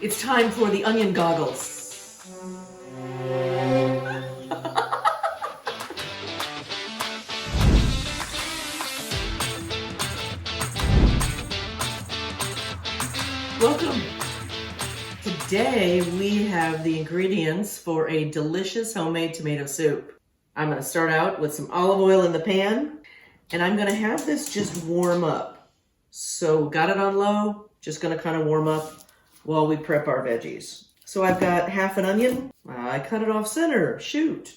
It's time for the onion goggles. Welcome. Today we have the ingredients for a delicious homemade tomato soup. I'm going to start out with some olive oil in the pan, and I'm going to have this just warm up. So got it on low, just going to kind of warm up while we prep our veggies. So I've got half an onion. I cut it off center, shoot.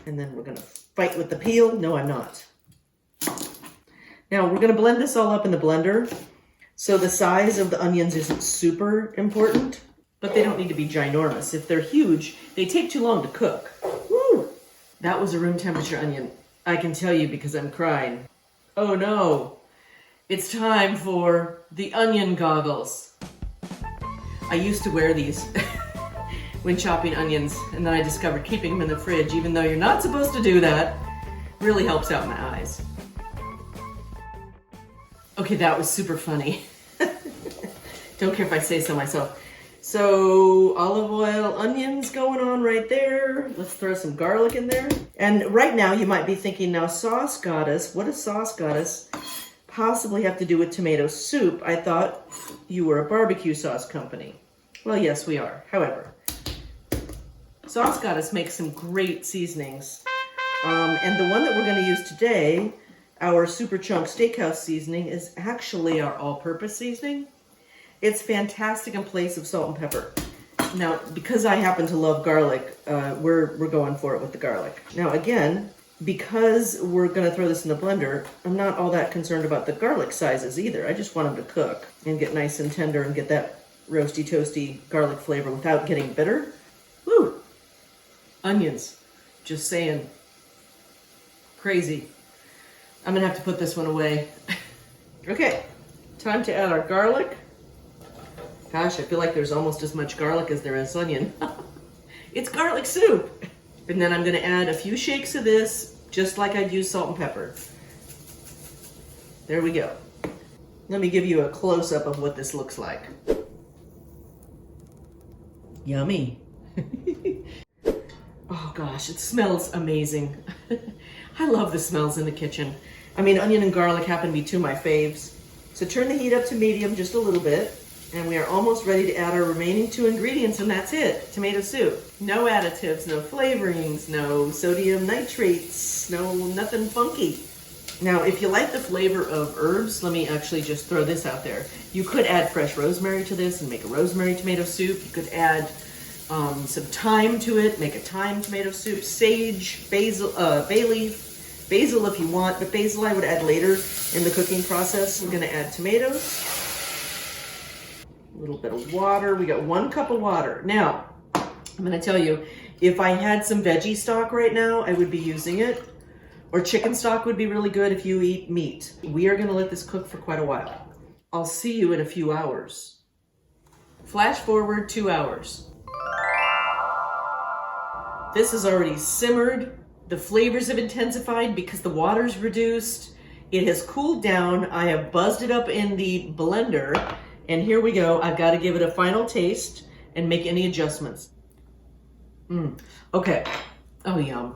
And then we're going to fight with the peel. No, I'm not. Now we're going to blend this all up in the blender. So the size of the onions isn't super important, but they don't need to be ginormous. If they're huge, they take too long to cook. Woo! That was a room temperature onion. I can tell you because I'm crying. Oh no, it's time for the onion goggles. I used to wear these when chopping onions, and then I discovered keeping them in the fridge, even though you're not supposed to do that, really helps out my eyes. Okay, that was super funny. Don't care if I say so myself. So olive oil, onions going on right there. Let's throw some garlic in there. And right now you might be thinking, now Sauce Goddess, what does Sauce Goddess possibly have to do with tomato soup? I thought you were a barbecue sauce company. Well, yes, we are. However, Sauce Goddess makes some great seasonings. And the one that we're going to use today, our Super Chunk Steakhouse seasoning, is actually our all-purpose seasoning. It's fantastic in place of salt and pepper. Now, because I happen to love garlic, we're going for it with the garlic. Now, again, because we're going to throw this in the blender, I'm not all that concerned about the garlic sizes either. I just want them to cook and get nice and tender and get that roasty, toasty garlic flavor without getting bitter. Woo! Onions. Just saying. Crazy. I'm going to have to put this one away. Okay, time to add our garlic. Gosh, I feel like there's almost as much garlic as there is onion. It's garlic soup. And then I'm going to add a few shakes of this, just like I'd use salt and pepper. There we go. Let me give you a close-up of what this looks like. Yummy. Oh gosh, it smells amazing. I love the smells in the kitchen. I mean, onion and garlic happen to be two of my faves. So turn the heat up to medium just a little bit. And we are almost ready to add our remaining two ingredients, and that's it, tomato soup. No additives, no flavorings, no sodium nitrates, nothing funky. Now, if you like the flavor of herbs, let me actually just throw this out there. You could add fresh rosemary to this and make a rosemary tomato soup. You could add some thyme to it, make a thyme tomato soup, sage, basil, bay leaf, basil if you want, but basil I would add later in the cooking process. We're gonna add tomatoes. A little bit of water. We got 1 cup of water. Now, I'm going to tell you, if I had some veggie stock right now, I would be using it. Or chicken stock would be really good if you eat meat. We are going to let this cook for quite a while. I'll see you in a few hours. Flash forward 2 hours. This has already simmered. The flavors have intensified because the water's reduced. It has cooled down. I have buzzed it up in the blender. And here we go. I've got to give it a final taste and make any adjustments. Okay. Oh, yum.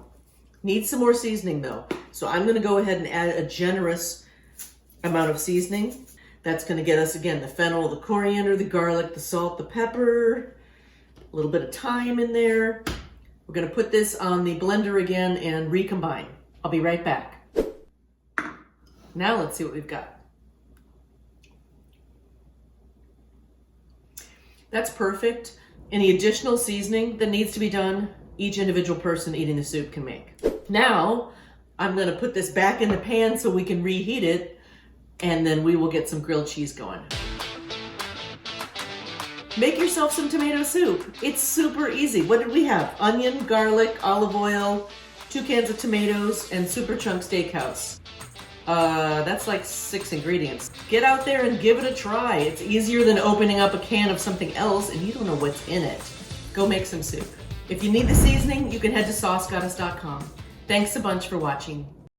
Needs some more seasoning though. So I'm going to go ahead and add a generous amount of seasoning. That's going to get us, again, the fennel, the coriander, the garlic, the salt, the pepper, a little bit of thyme in there. We're going to put this on the blender again and recombine. I'll be right back. Now let's see what we've got. That's perfect. Any additional seasoning that needs to be done, each individual person eating the soup can make. Now, I'm going to put this back in the pan so we can reheat it, and then we will get some grilled cheese going. Make yourself some tomato soup. It's super easy. What did we have? Onion, garlic, olive oil, 2 cans of tomatoes, and Super Chunk Steakhouse. That's like 6 ingredients. Get out there and give it a try. It's easier than opening up a can of something else and you don't know what's in it. Go make some soup. If you need the seasoning, you can head to saucegoddess.com. Thanks a bunch for watching.